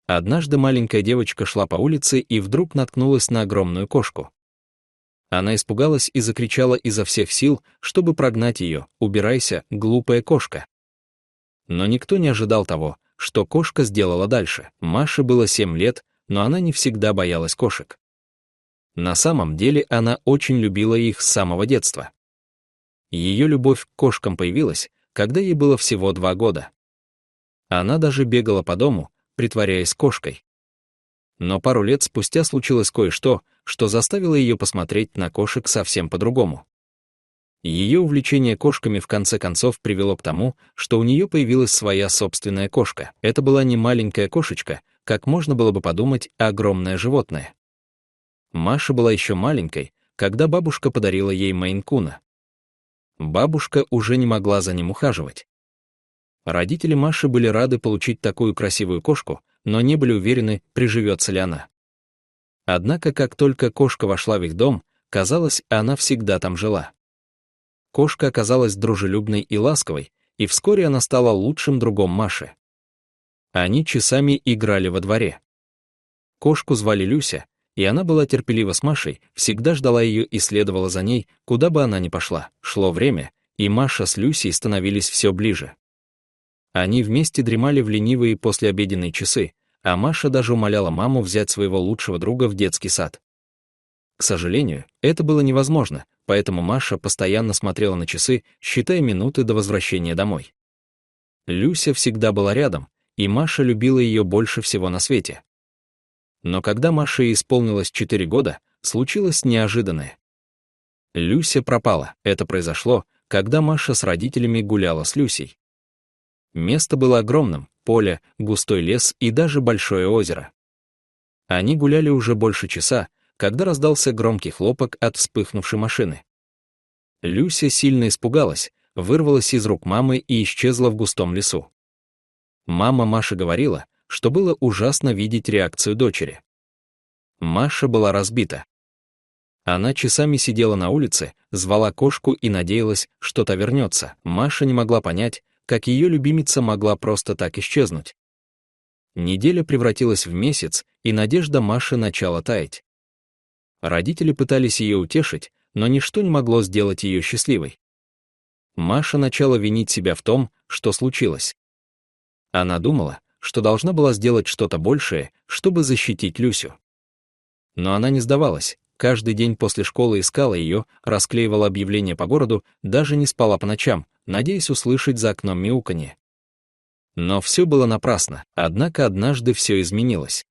Однажды маленькая девочка шла по улице и вдруг наткнулась на огромную кошку. Она испугалась и закричала изо всех сил, чтобы прогнать ее: «Убирайся, глупая кошка!». Но никто не ожидал того, что кошка сделала дальше. Маше было 7 лет, но она не всегда боялась кошек. На самом деле она очень любила их с самого детства. Ее любовь к кошкам появилась, когда ей было всего 2 года. Она даже бегала по дому, притворяясь кошкой. Но пару лет спустя случилось кое-что, что заставило ее посмотреть на кошек совсем по-другому. Ее увлечение кошками в конце концов привело к тому, что у нее появилась своя собственная кошка. Это была не маленькая кошечка, как можно было бы подумать, а огромное животное. Маша была еще маленькой, когда бабушка подарила ей Мейн-куна. Бабушка уже не могла за ним ухаживать. Родители Маши были рады получить такую красивую кошку, но не были уверены, приживется ли она. Однако, как только кошка вошла в их дом, казалось, она всегда там жила. Кошка оказалась дружелюбной и ласковой, и вскоре она стала лучшим другом Маши. Они часами играли во дворе. Кошку звали Люся, и она была терпелива с Машей, всегда ждала ее и следовала за ней, куда бы она ни пошла. Шло время, и Маша с Люсей становились все ближе. Они вместе дремали в ленивые послеобеденные часы, а Маша даже умоляла маму взять своего лучшего друга в детский сад. К сожалению, это было невозможно, поэтому Маша постоянно смотрела на часы, считая минуты до возвращения домой. Люся всегда была рядом, и Маша любила ее больше всего на свете. Но когда Маше исполнилось 4 года, случилось неожиданное. Люся пропала. Это произошло, когда Маша с родителями гуляла с Люсей. Место было огромным: поле, густой лес и даже большое озеро. Они гуляли уже больше часа, когда раздался громкий хлопок от вспыхнувшей машины. Люся сильно испугалась, вырвалась из рук мамы и исчезла в густом лесу. Мама Маши говорила, что было ужасно видеть реакцию дочери. Маша была разбита. Она часами сидела на улице, звала кошку и надеялась, что та вернется. Маша не могла понять, как ее любимица могла просто так исчезнуть. Неделя превратилась в месяц, и надежда Маши начала таять. Родители пытались ее утешить, но ничто не могло сделать ее счастливой. Маша начала винить себя в том, что случилось. Она думала, что должна была сделать что-то большее, чтобы защитить Люсю. Но она не сдавалась, каждый день после школы искала ее, расклеивала объявления по городу, даже не спала по ночам, надеясь услышать за окном мяуканье. Но все было напрасно, однако однажды все изменилось.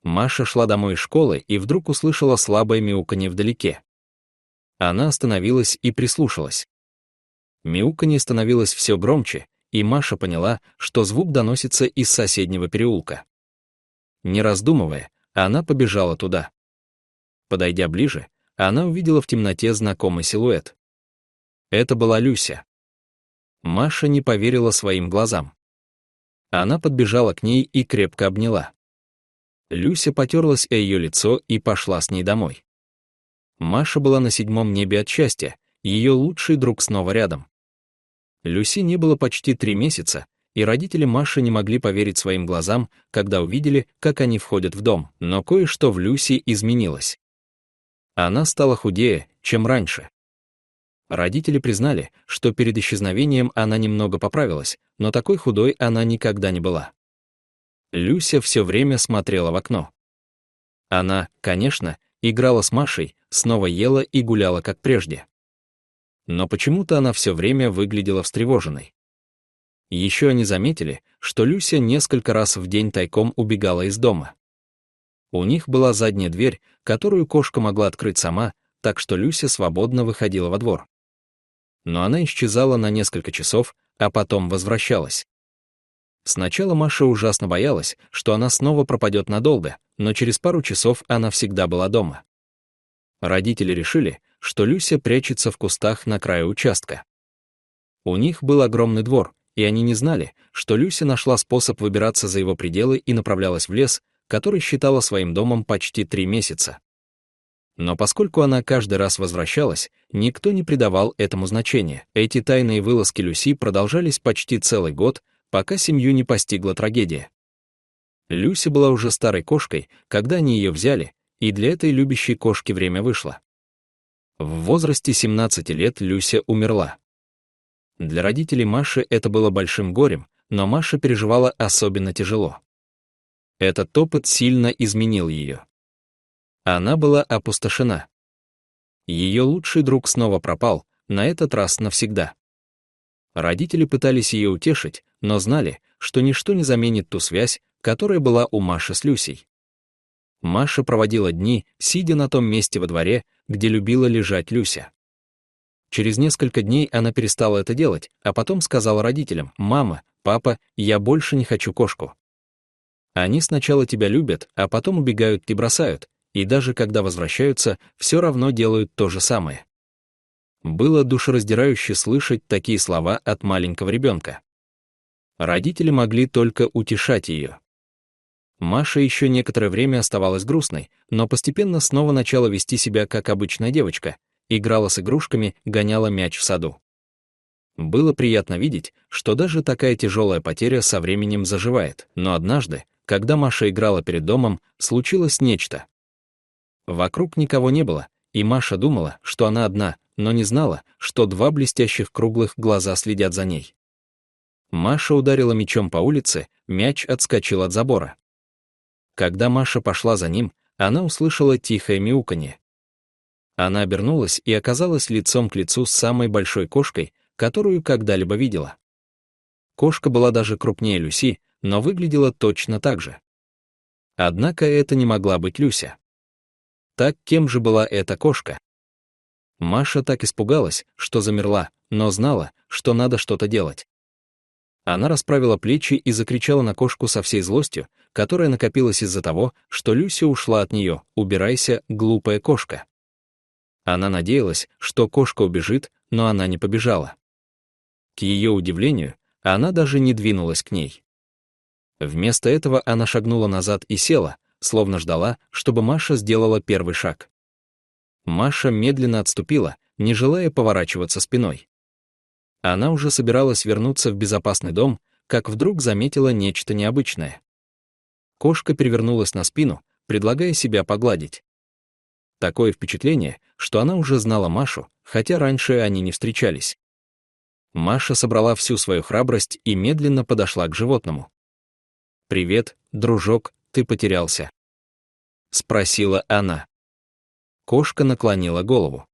Маша шла домой из школы и вдруг услышала слабое мяуканье вдалеке. Она остановилась и прислушалась. Мяуканье становилось все громче, и Маша поняла, что звук доносится из соседнего переулка. Не раздумывая, она побежала туда. Подойдя ближе, она увидела в темноте знакомый силуэт. Это была Люся. Маша не поверила своим глазам. Она подбежала к ней и крепко обняла. Люся потерлась о ее лицо и пошла с ней домой. Маша была на 7-м небе от счастья, ее лучший друг снова рядом. Люси не было почти 3 месяца, и родители Маши не могли поверить своим глазам, когда увидели, как они входят в дом, но кое-что в Люси изменилось. Она стала худее, чем раньше. Родители признали, что перед исчезновением она немного поправилась, но такой худой она никогда не была. Люся все время смотрела в окно. Она, конечно, играла с Машей, снова ела и гуляла как прежде. Но почему-то она все время выглядела встревоженной. Еще они заметили, что Люся несколько раз в день тайком убегала из дома. У них была задняя дверь, которую кошка могла открыть сама, так что Люся свободно выходила во двор. Но она исчезала на несколько часов, а потом возвращалась. Сначала Маша ужасно боялась, что она снова пропадет надолго, но через пару часов она всегда была дома. Родители решили, что Люся прячется в кустах на краю участка. У них был огромный двор, и они не знали, что Люся нашла способ выбираться за его пределы и направлялась в лес, который считала своим домом почти 3 месяца. Но поскольку она каждый раз возвращалась, никто не придавал этому значения. Эти тайные вылазки Люси продолжались почти целый год, пока семью не постигла трагедия. Люся была уже старой кошкой, когда они ее взяли, и для этой любящей кошки время вышло. В возрасте 17 лет Люся умерла. Для родителей Маши это было большим горем, но Маша переживала особенно тяжело. Этот опыт сильно изменил ее. Она была опустошена. Ее лучший друг снова пропал, на этот раз навсегда. Родители пытались ее утешить, но знали, что ничто не заменит ту связь, которая была у Маши с Люсей. Маша проводила дни, сидя на том месте во дворе, где любила лежать Люся. Через несколько дней она перестала это делать, а потом сказала родителям: «Мама, папа, я больше не хочу кошку. Они сначала тебя любят, а потом убегают и бросают, и даже когда возвращаются, все равно делают то же самое». Было душераздирающе слышать такие слова от маленького ребенка. Родители могли только утешать ее. Маша еще некоторое время оставалась грустной, но постепенно снова начала вести себя как обычная девочка, играла с игрушками, гоняла мяч в саду. Было приятно видеть, что даже такая тяжелая потеря со временем заживает, но однажды, когда Маша играла перед домом, случилось нечто. Вокруг никого не было, и Маша думала, что она одна, но не знала, что два блестящих круглых глаза следят за ней. Маша ударила мячом по улице, мяч отскочил от забора. Когда Маша пошла за ним, она услышала тихое мяуканье. Она обернулась и оказалась лицом к лицу с самой большой кошкой, которую когда-либо видела. Кошка была даже крупнее Люси, но выглядела точно так же. Однако это не могла быть Люся. Так кем же была эта кошка? Маша так испугалась, что замерла, но знала, что надо что-то делать. Она расправила плечи и закричала на кошку со всей злостью, которая накопилась из-за того, что Люся ушла от нее: «Убирайся, глупая кошка». Она надеялась, что кошка убежит, но она не побежала. К ее удивлению, она даже не двинулась к ней. Вместо этого она шагнула назад и села, словно ждала, чтобы Маша сделала первый шаг. Маша медленно отступила, не желая поворачиваться спиной. Она уже собиралась вернуться в безопасный дом, как вдруг заметила нечто необычное. Кошка перевернулась на спину, предлагая себя погладить. Такое впечатление, что она уже знала Машу, хотя раньше они не встречались. Маша собрала всю свою храбрость и медленно подошла к животному. «Привет, дружок, ты потерялся?» — спросила она. Кошка наклонила голову.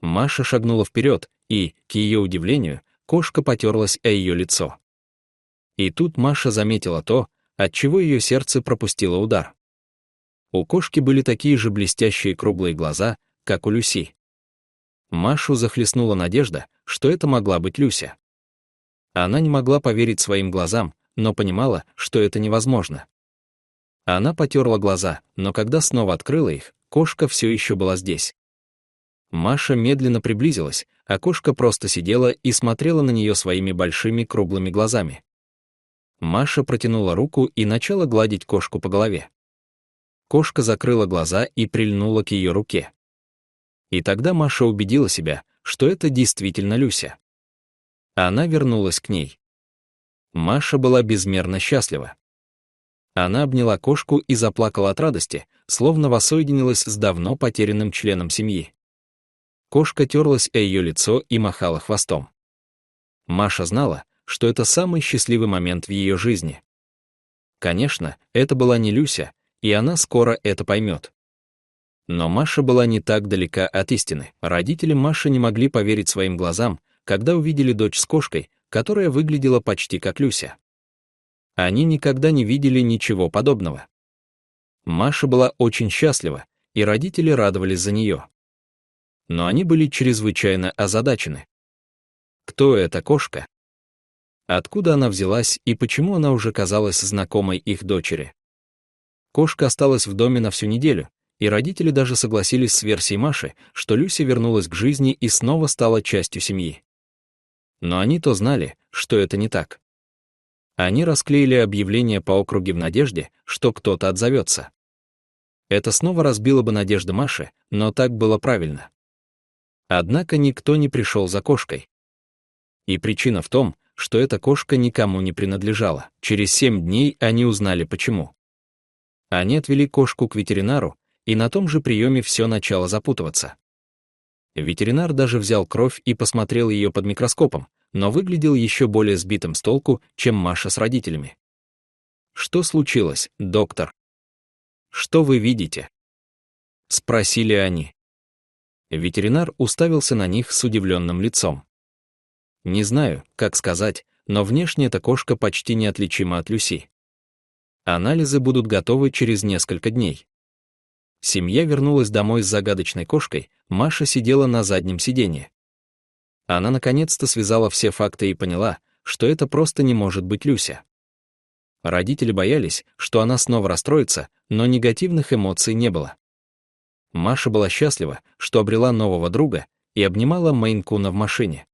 Маша шагнула вперед, и, к ее удивлению, кошка потерлась о ее лицо. И тут Маша заметила то, от чего ее сердце пропустило удар. У кошки были такие же блестящие круглые глаза, как у Люси. Машу захлестнула надежда, что это могла быть Люся. Она не могла поверить своим глазам, но понимала, что это невозможно. Она потерла глаза, но когда снова открыла их, кошка все еще была здесь. Маша медленно приблизилась, а кошка просто сидела и смотрела на нее своими большими круглыми глазами. Маша протянула руку и начала гладить кошку по голове. Кошка закрыла глаза и прильнула к ее руке. И тогда Маша убедила себя, что это действительно Люся. Она вернулась к ней. Маша была безмерно счастлива. Она обняла кошку и заплакала от радости, словно воссоединилась с давно потерянным членом семьи. Кошка терлась о ее лицо и махала хвостом. Маша знала, что это самый счастливый момент в ее жизни. Конечно, это была не Люся, и она скоро это поймет. Но Маша была не так далека от истины. Родители Маши не могли поверить своим глазам, когда увидели дочь с кошкой, которая выглядела почти как Люся. Они никогда не видели ничего подобного. Маша была очень счастлива, и родители радовались за нее. Но они были чрезвычайно озадачены. Кто эта кошка? Откуда она взялась и почему она уже казалась знакомой их дочери? Кошка осталась в доме на всю неделю, и родители даже согласились с версией Маши, что Люся вернулась к жизни и снова стала частью семьи. Но они-то знали, что это не так. Они расклеили объявление по округе в надежде, что кто-то отзовется. Это снова разбило бы надежды Маши, но так было правильно. Однако никто не пришел за кошкой. И причина в том, что эта кошка никому не принадлежала. Через 7 дней они узнали почему. Они отвели кошку к ветеринару, и на том же приеме все начало запутываться. Ветеринар даже взял кровь и посмотрел ее под микроскопом, но выглядел еще более сбитым с толку, чем Маша с родителями. «Что случилось, доктор? Что вы видите?» — спросили они. Ветеринар уставился на них с удивленным лицом. «Не знаю, как сказать, но внешне эта кошка почти неотличима от Люси. Анализы будут готовы через несколько дней». Семья вернулась домой с загадочной кошкой, Маша сидела на заднем сиденье. Она наконец-то связала все факты и поняла, что это просто не может быть Люся. Родители боялись, что она снова расстроится, но негативных эмоций не было. Маша была счастлива, что обрела нового друга, и обнимала Мейн-куна в машине.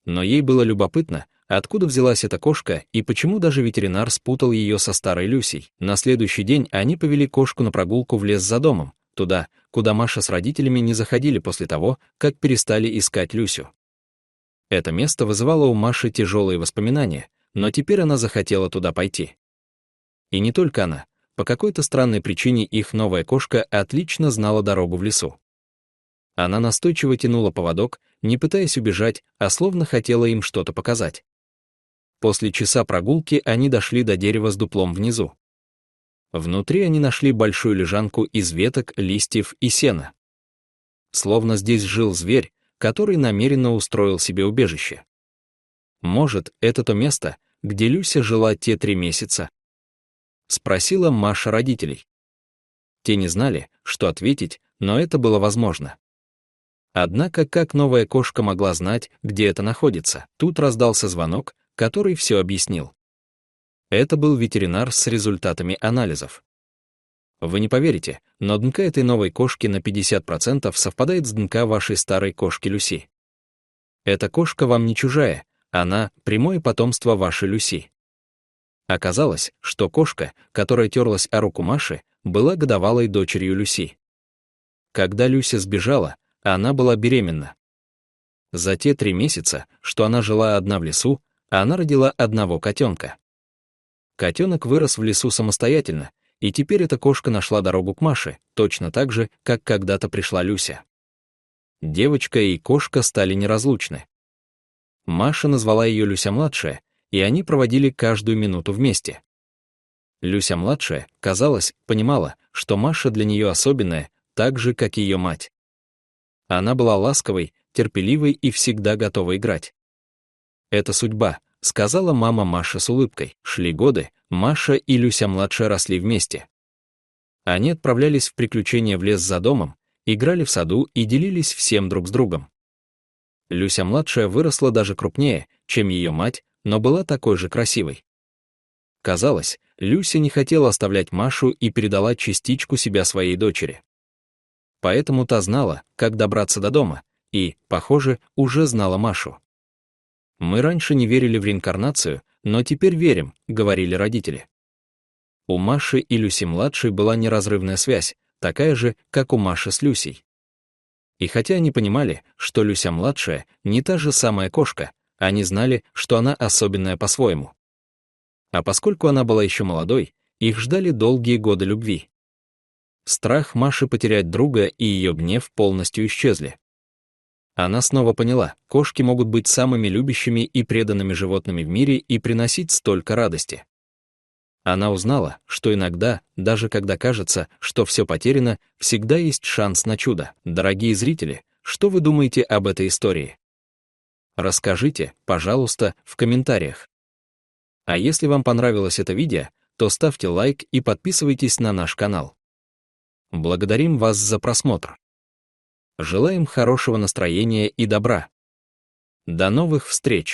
Но ей было любопытно, откуда взялась эта кошка и почему даже ветеринар спутал ее со старой Люсей. На следующий день они повели кошку на прогулку в лес за домом, туда, куда Маша с родителями не заходили после того, как перестали искать Люсю. Это место вызывало у Маши тяжелые воспоминания, но теперь она захотела туда пойти. И не только она. По какой-то странной причине их новая кошка отлично знала дорогу в лесу. Она настойчиво тянула поводок, не пытаясь убежать, а словно хотела им что-то показать. После часа прогулки они дошли до дерева с дуплом внизу. Внутри они нашли большую лежанку из веток, листьев и сена. Словно здесь жил зверь, который намеренно устроил себе убежище. Может, это то место, где Люся жила те 3 месяца? Спросила Маша родителей. Те не знали, что ответить, но это было возможно. Однако, как новая кошка могла знать, где это находится? Тут раздался звонок, который все объяснил. Это был ветеринар с результатами анализов. Вы не поверите, но ДНК этой новой кошки на 50% совпадает с ДНК вашей старой кошки Люси. Эта кошка вам не чужая, она — прямое потомство вашей Люси. Оказалось, что кошка, которая терлась о руку Маши, была годовалой дочерью Люси. Когда Люся сбежала, она была беременна. За те 3 месяца, что она жила одна в лесу, она родила одного котенка. Котенок вырос в лесу самостоятельно, и теперь эта кошка нашла дорогу к Маше, точно так же, как когда-то пришла Люся. Девочка и кошка стали неразлучны. Маша назвала ее Люся-младшая, и они проводили каждую минуту вместе. Люся-младшая, казалось, понимала, что Маша для нее особенная, так же, как ее мать. Она была ласковой, терпеливой и всегда готова играть. «Это судьба», — сказала мама Маши с улыбкой. Шли годы, Маша и Люся-младшая росли вместе. Они отправлялись в приключения в лес за домом, играли в саду и делились всем друг с другом. Люся-младшая выросла даже крупнее, чем ее мать, но была такой же красивой. Казалось, Люся не хотела оставлять Машу и передала частичку себя своей дочери. Поэтому та знала, как добраться до дома, и, похоже, уже знала Машу. «Мы раньше не верили в реинкарнацию, но теперь верим», — говорили родители. У Маши и Люси-младшей была неразрывная связь, такая же, как у Маши с Люсей. И хотя они понимали, что Люся-младшая не та же самая кошка, они знали, что она особенная по-своему. А поскольку она была еще молодой, их ждали долгие годы любви. Страх Маши потерять друга и ее гнев полностью исчезли. Она снова поняла, кошки могут быть самыми любящими и преданными животными в мире и приносить столько радости. Она узнала, что иногда, даже когда кажется, что все потеряно, всегда есть шанс на чудо. Дорогие зрители, что вы думаете об этой истории? Расскажите, пожалуйста, в комментариях. А если вам понравилось это видео, то ставьте лайк и подписывайтесь на наш канал. Благодарим вас за просмотр. Желаем хорошего настроения и добра. До новых встреч!